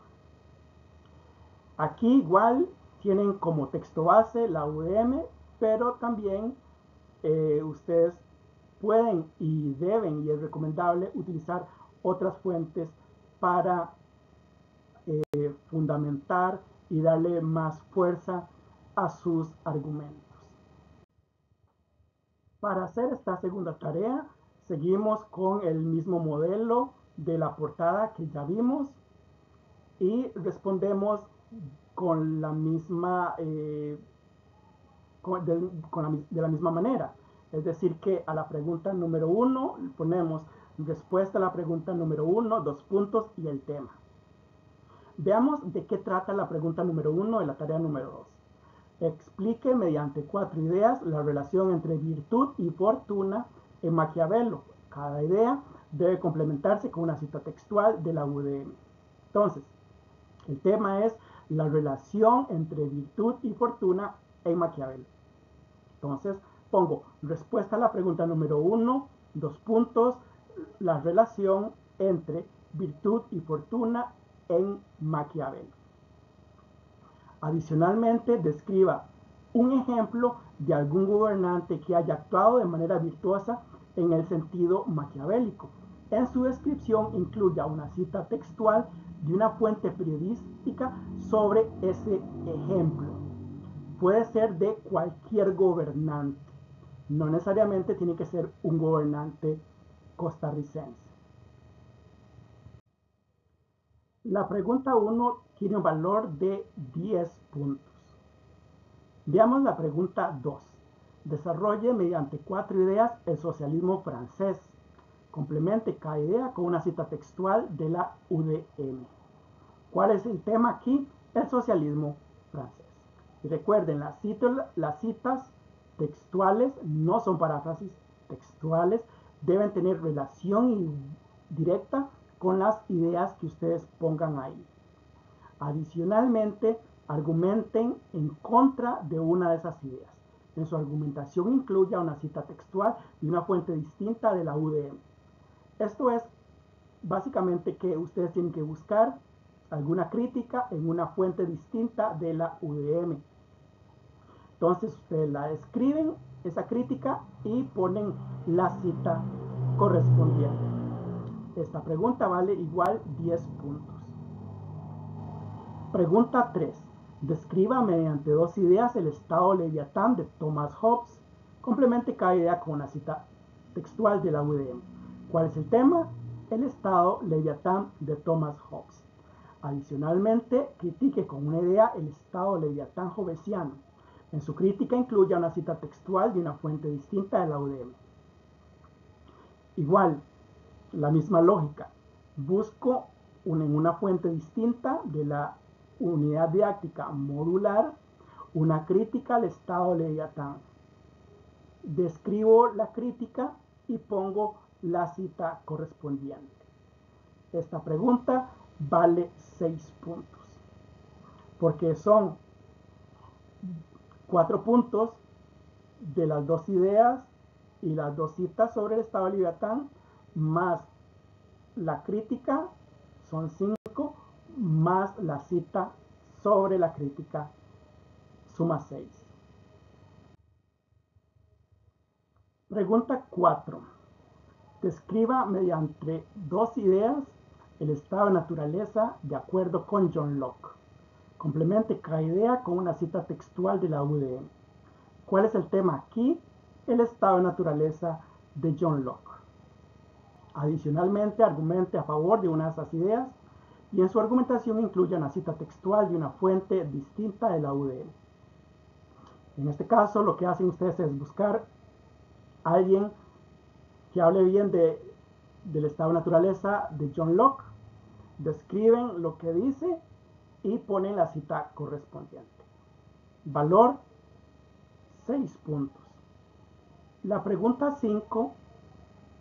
Aquí igual tienen como texto base la UDM, pero también ustedes pueden y deben, y es recomendable, utilizar otras fuentes para fundamentar y darle más fuerza a sus argumentos. Para hacer esta segunda tarea, seguimos con el mismo modelo de la portada que ya vimos y respondemos con la misma, de la misma manera. Es decir, que a la pregunta número 1 ponemos respuesta a la pregunta número 1, 2 puntos y el tema. Veamos de qué trata la pregunta número 1 de la tarea número 2. Explique mediante 4 ideas la relación entre virtud y fortuna en Maquiavelo. Cada idea debe complementarse con una cita textual de la UDM. Entonces, el tema es la relación entre virtud y fortuna en Maquiavelo. Entonces, pongo respuesta a la pregunta número 1, 2 puntos, la relación entre virtud y fortuna en Maquiavelo. Adicionalmente, describa un ejemplo de algún gobernante que haya actuado de manera virtuosa en el sentido maquiavélico. En su descripción incluya una cita textual de una fuente periodística sobre ese ejemplo. Puede ser de cualquier gobernante, no necesariamente tiene que ser un gobernante costarricense. La pregunta 1 tiene un valor de 10 puntos. Veamos la pregunta 2. Desarrolle mediante 4 ideas el socialismo francés. Complemente cada idea con una cita textual de la UDM. ¿Cuál es el tema aquí? El socialismo francés. Y recuerden, las citas textuales no son paráfrasis textuales, deben tener relación directa con las ideas que ustedes pongan ahí. Adicionalmente, argumenten en contra de una de esas ideas. En su argumentación incluya una cita textual y una fuente distinta de la UDM. Esto es básicamente que ustedes tienen que buscar alguna crítica en una fuente distinta de la UDM. Entonces ustedes la escriben, esa crítica, y ponen la cita correspondiente. Esta pregunta vale igual 10 puntos. Pregunta 3. Describa mediante 2 ideas el estado leviatán de Thomas Hobbes. Complemente cada idea con una cita textual de la UDM. ¿Cuál es el tema? El estado leviatán de Thomas Hobbes. Adicionalmente, critique con una idea el estado leviatán hobbesiano. En su crítica incluya una cita textual de una fuente distinta de la UDM. Igual, la misma lógica. Busco en una fuente distinta de la unidad didáctica modular una crítica al estado leviatán. Describo la crítica y pongo la cita correspondiente. Esta pregunta vale 6 puntos, porque son 4 puntos de las 2 ideas y las 2 citas sobre el estado leviatán, más la crítica, son 5, más la cita sobre la crítica, suma 6. Pregunta 4. Describa mediante dos ideas el estado de naturaleza de acuerdo con John Locke. Complemente cada idea con una cita textual de la UDN. ¿Cuál es el tema aquí? El estado de naturaleza de John Locke. Adicionalmente, argumente a favor de una de esas ideas y en su argumentación incluye una cita textual de una fuente distinta de la UDN. En este caso, lo que hacen ustedes es buscar a alguien que hable bien del estado de naturaleza de John Locke, describen lo que dice y ponen la cita correspondiente. Valor 6 puntos. La pregunta 5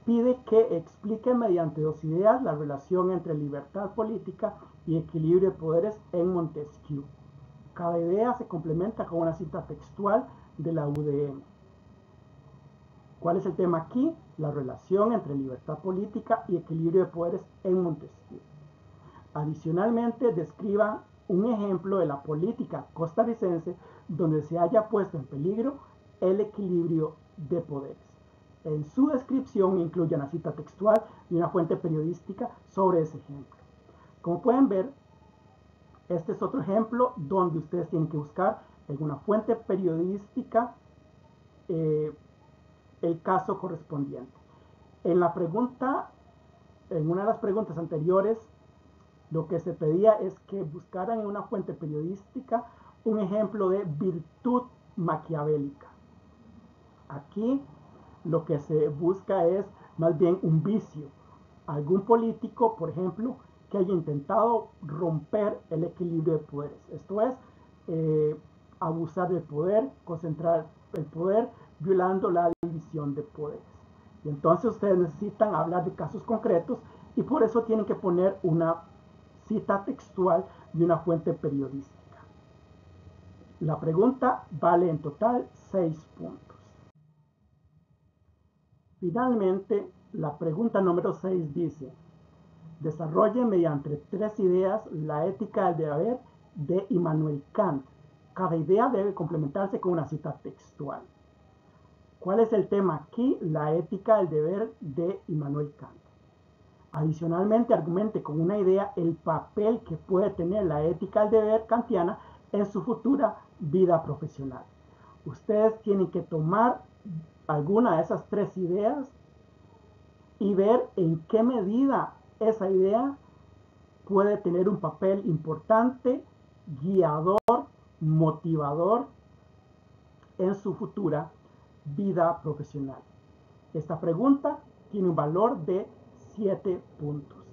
pide que explique mediante dos ideas la relación entre libertad política y equilibrio de poderes en Montesquieu. Cada idea se complementa con una cita textual de la UDN. ¿Cuál es el tema aquí? La relación entre libertad política y equilibrio de poderes en Montesquieu. Adicionalmente, describa un ejemplo de la política costarricense donde se haya puesto en peligro el equilibrio de poderes. En su descripción incluye una cita textual y una fuente periodística sobre ese ejemplo. Como pueden ver, este es otro ejemplo donde ustedes tienen que buscar en una fuente periodística el caso correspondiente. En una de las preguntas anteriores, lo que se pedía es que buscaran en una fuente periodística un ejemplo de virtud maquiavélica. Aquí lo que se busca es más bien un vicio. Algún político, por ejemplo, que haya intentado romper el equilibrio de poderes. Esto es, abusar del poder, concentrar el poder, violando la división de poderes. Y entonces ustedes necesitan hablar de casos concretos y por eso tienen que poner una cita textual de una fuente periodística. La pregunta vale en total 6 puntos. Finalmente, la pregunta número 6 dice: desarrolle mediante 3 ideas la ética del deber de Immanuel Kant. Cada idea debe complementarse con una cita textual. ¿Cuál es el tema aquí? La ética del deber de Immanuel Kant. Adicionalmente, argumente con una idea el papel que puede tener la ética del deber kantiana en su futura vida profesional. Ustedes tienen que tomar alguna de esas 3 ideas y ver en qué medida esa idea puede tener un papel importante, guiador, motivador en su futura vida profesional. Esta pregunta tiene un valor de 7 puntos.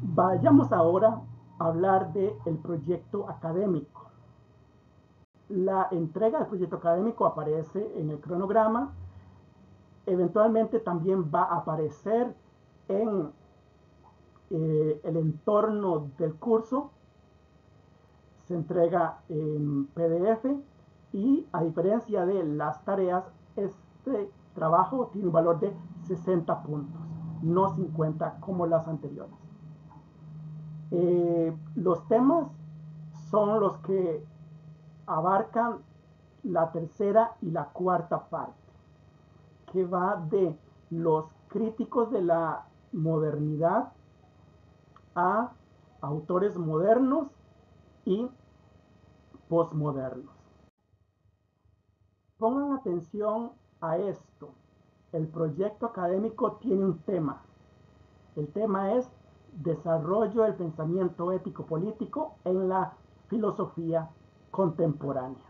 Vayamos ahora a hablar del proyecto académico. La entrega del proyecto académico aparece en el cronograma. Eventualmente también va a aparecer en el entorno del curso. Se entrega en PDF y a diferencia de las tareas, este trabajo tiene un valor de 60 puntos, no 50 como las anteriores. Los temas son los que abarcan la tercera y la cuarta parte, que va de los críticos de la modernidad a autores modernos y posmodernos. Pongan atención a esto. El proyecto académico tiene un tema. El tema es desarrollo del pensamiento ético-político en la filosofía contemporánea.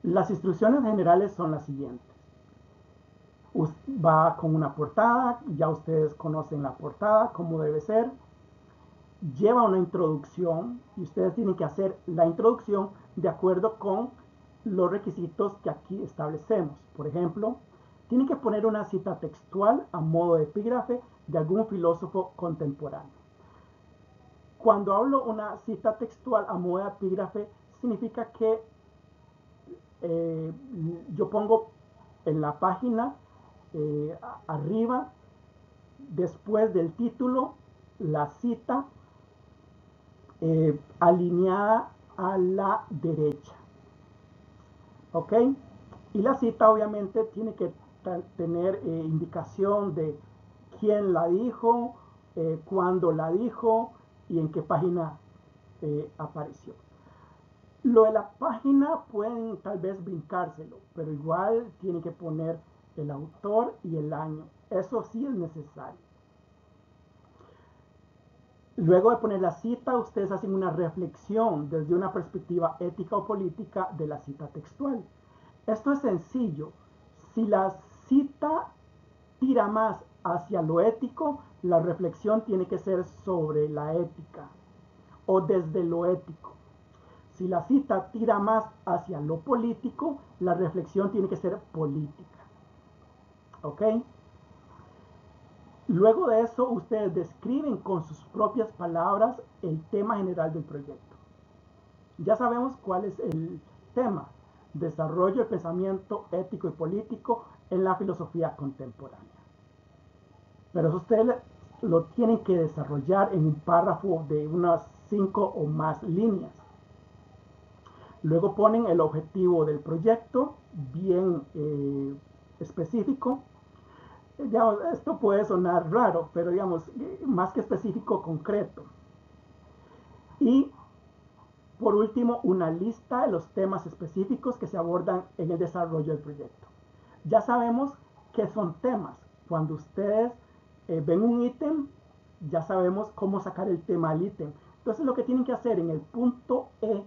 Las instrucciones generales son las siguientes. Va con una portada, ya ustedes conocen la portada, cómo debe ser. Lleva una introducción y ustedes tienen que hacer la introducción de acuerdo con los requisitos que aquí establecemos. Por ejemplo, tienen que poner una cita textual a modo de epígrafe de algún filósofo contemporáneo. Cuando hablo una cita textual a modo de epígrafe, significa que yo pongo en la página arriba, después del título, la cita alineada a la derecha. ¿Ok? Y la cita obviamente tiene que tener indicación de quién la dijo, cuándo la dijo y en qué página apareció. Lo de la página pueden tal vez brincárselo, pero igual tienen que poner el autor y el año. Eso sí es necesario. Luego de poner la cita, ustedes hacen una reflexión desde una perspectiva ética o política de la cita textual. Esto es sencillo. Si la cita tira más hacia lo ético, la reflexión tiene que ser sobre la ética o desde lo ético. Si la cita tira más hacia lo político, la reflexión tiene que ser política. ¿Ok? Luego de eso, ustedes describen con sus propias palabras el tema general del proyecto. Ya sabemos cuál es el tema: desarrollo del pensamiento ético y político en la filosofía contemporánea. Pero eso ustedes lo tienen que desarrollar en un párrafo de unas 5 o más líneas. Luego ponen el objetivo del proyecto bien específico. Digamos, esto puede sonar raro, pero digamos, más que específico, concreto. Y por último, una lista de los temas específicos que se abordan en el desarrollo del proyecto. Ya sabemos qué son temas. Cuando ustedes ven un ítem, ya sabemos cómo sacar el tema al ítem. Entonces lo que tienen que hacer en el punto E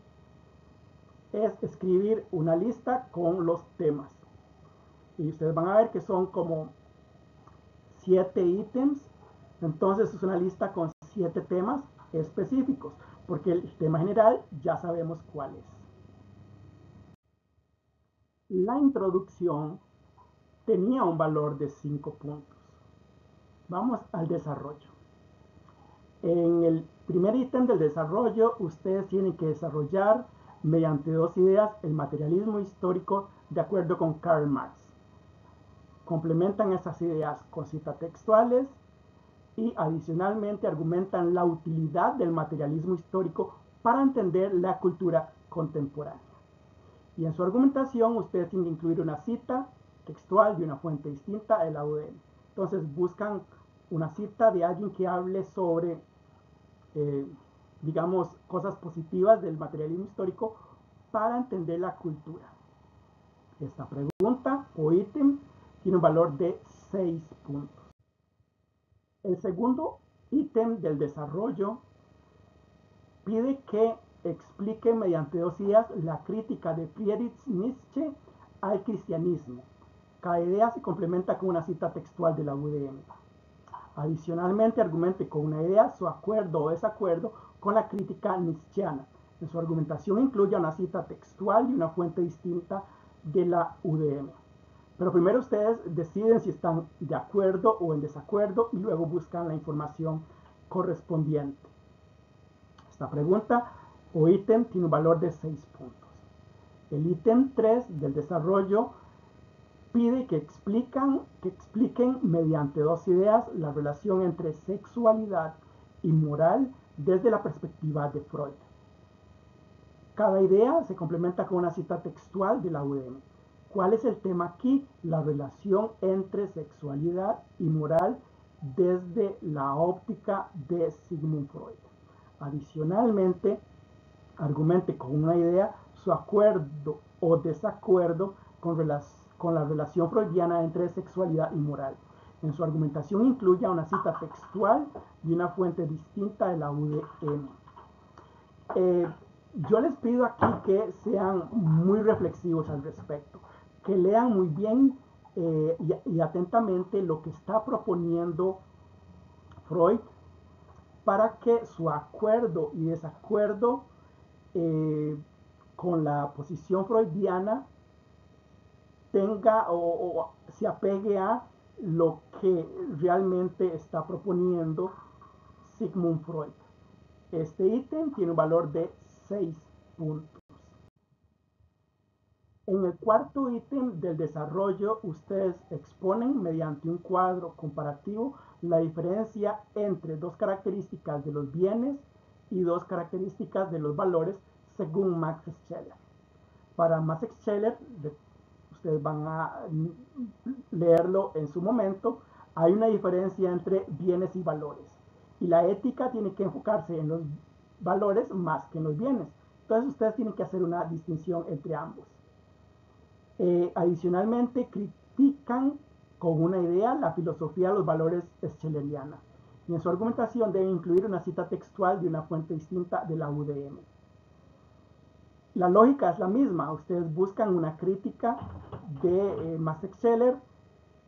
es escribir una lista con los temas. Y ustedes van a ver que son como 7 ítems. Entonces es una lista con 7 temas específicos, porque el tema general ya sabemos cuál es. La introducción tenía un valor de 5 puntos. Vamos al desarrollo. En el primer ítem del desarrollo, ustedes tienen que desarrollar mediante 2 ideas el materialismo histórico de acuerdo con Karl Marx. Complementan esas ideas con citas textuales y adicionalmente argumentan la utilidad del materialismo histórico para entender la cultura contemporánea. Y en su argumentación ustedes tienen que incluir una cita textual de una fuente distinta de la UDM. Entonces buscan una cita de alguien que hable sobre, digamos, cosas positivas del materialismo histórico para entender la cultura. Esta pregunta o ítem tiene un valor de 6 puntos. El segundo ítem del desarrollo pide que explique mediante 2 ideas la crítica de Friedrich Nietzsche al cristianismo. Cada idea se complementa con una cita textual de la UDM. Adicionalmente, argumente con una idea su acuerdo o desacuerdo con la crítica nietzscheana. En su argumentación incluye una cita textual y una fuente distinta de la UDM. Pero primero ustedes deciden si están de acuerdo o en desacuerdo y luego buscan la información correspondiente. Esta pregunta o ítem tiene un valor de 6 puntos. El ítem 3 del desarrollo pide que expliquen mediante 2 ideas la relación entre sexualidad y moral desde la perspectiva de Freud. Cada idea se complementa con una cita textual de la UDM. ¿Cuál es el tema aquí? La relación entre sexualidad y moral desde la óptica de Sigmund Freud. Adicionalmente, argumente con una idea su acuerdo o desacuerdo con la relación freudiana entre sexualidad y moral. En su argumentación incluye una cita textual y una fuente distinta de la UDM. Yo les pido aquí que sean muy reflexivos al respecto, que lean muy bien y atentamente lo que está proponiendo Freud para que su acuerdo y desacuerdo con la posición freudiana tenga o se apegue a lo que realmente está proponiendo Sigmund Freud. Este ítem tiene un valor de 6 puntos. En el cuarto ítem del desarrollo, ustedes exponen mediante un cuadro comparativo la diferencia entre 2 características de los bienes y 2 características de los valores según Max Scheler. Para Max Scheler, ustedes van a leerlo en su momento, hay una diferencia entre bienes y valores. Y la ética tiene que enfocarse en los valores más que en los bienes. Entonces ustedes tienen que hacer una distinción entre ambos. Adicionalmente, critican con una idea la filosofía de los valores scheleriana. Y en su argumentación deben incluir una cita textual de una fuente distinta de la UDM. La lógica es la misma. Ustedes buscan una crítica de Max Scheler,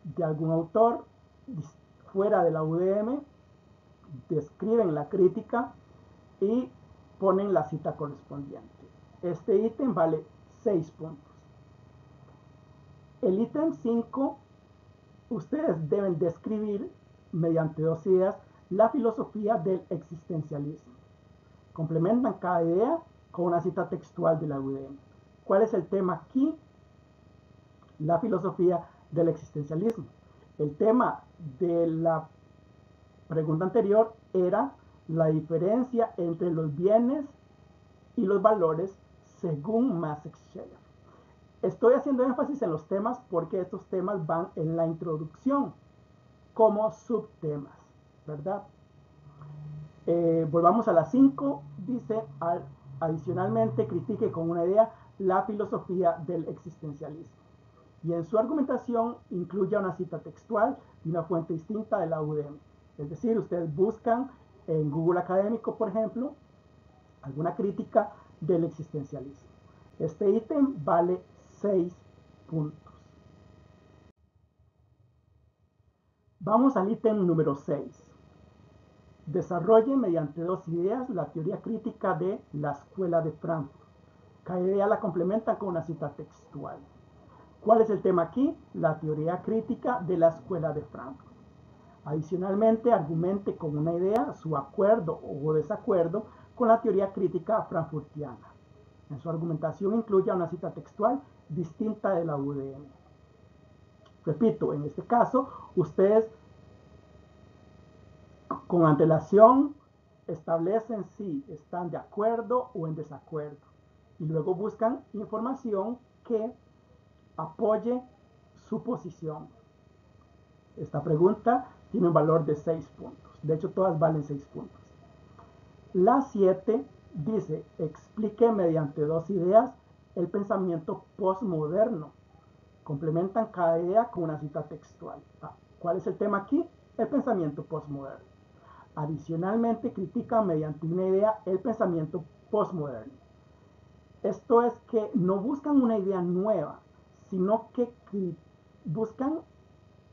de algún autor fuera de la UDM, describen la crítica y ponen la cita correspondiente. Este ítem vale 6 puntos. El ítem 5, ustedes deben describir mediante 2 ideas la filosofía del existencialismo. Complementan cada idea con una cita textual de la UDM. ¿Cuál es el tema aquí? La filosofía del existencialismo. El tema de la pregunta anterior era la diferencia entre los bienes y los valores según Max Scheler. Estoy haciendo énfasis en los temas porque estos temas van en la introducción como subtemas, ¿verdad? Volvamos a las 5. Dice, adicionalmente, critique con una idea la filosofía del existencialismo. Y en su argumentación incluye una cita textual y una fuente distinta de la UDM. Es decir, ustedes buscan en Google Académico, por ejemplo, alguna crítica del existencialismo. Este ítem vale 6 puntos. Vamos al ítem número 6. Desarrolle mediante 2 ideas la teoría crítica de la Escuela de Frankfurt. Cada idea la complementa con una cita textual. ¿Cuál es el tema aquí? La teoría crítica de la Escuela de Frankfurt. Adicionalmente, argumente con una idea su acuerdo o desacuerdo con la teoría crítica frankfurtiana. En su argumentación incluye una cita textual distinta de la UDM. Repito, en este caso, ustedes con antelación establecen si están de acuerdo o en desacuerdo y luego buscan información que apoye su posición. Esta pregunta tiene un valor de 6 puntos. De hecho, todas valen 6 puntos. La 7 dice, explique mediante 2 ideas el pensamiento postmoderno. Complementan cada idea con una cita textual. ¿Cuál es el tema aquí? El pensamiento postmoderno. Adicionalmente, critican mediante una idea el pensamiento postmoderno. Esto es que no buscan una idea nueva, sino que buscan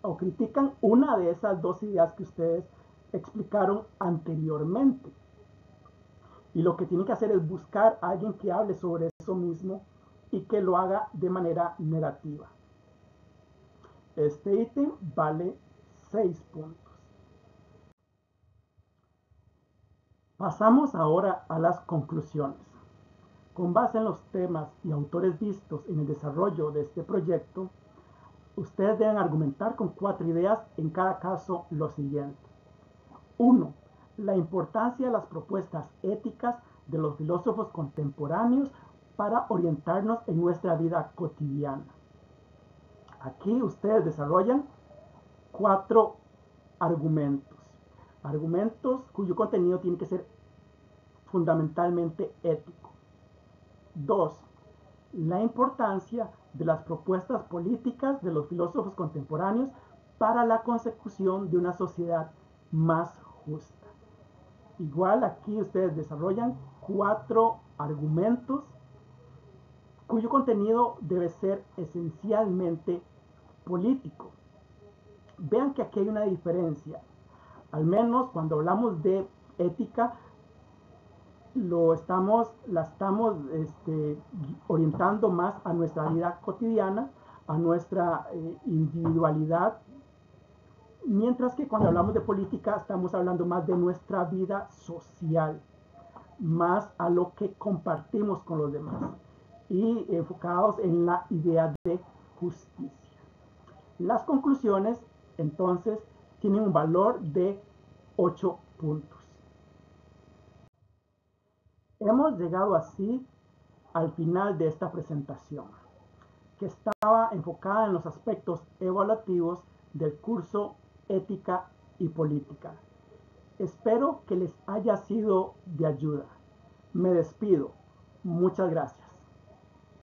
o critican una de esas 2 ideas que ustedes explicaron anteriormente. Y lo que tienen que hacer es buscar a alguien que hable sobre eso mismo y que lo haga de manera negativa. Este ítem vale 6 puntos. Pasamos ahora a las conclusiones. Con base en los temas y autores vistos en el desarrollo de este proyecto, ustedes deben argumentar con 4 ideas en cada caso lo siguiente. 1. La importancia de las propuestas éticas de los filósofos contemporáneos para orientarnos en nuestra vida cotidiana. Aquí ustedes desarrollan 4 argumentos. Argumentos cuyo contenido tiene que ser fundamentalmente ético. 2. La importancia de las propuestas políticas de los filósofos contemporáneos para la consecución de una sociedad más justa. Igual aquí ustedes desarrollan 4 argumentos cuyo contenido debe ser esencialmente político. Vean que aquí hay una diferencia. Al menos cuando hablamos de ética, la estamos orientando más a nuestra vida cotidiana, a nuestra individualidad, mientras que cuando hablamos de política estamos hablando más de nuestra vida social, más a lo que compartimos con los demás y enfocados en la idea de justicia. Las conclusiones, entonces, tienen un valor de 8 puntos. Hemos llegado así al final de esta presentación, que estaba enfocada en los aspectos evaluativos del curso Ética y Política. Espero que les haya sido de ayuda. Me despido. Muchas gracias.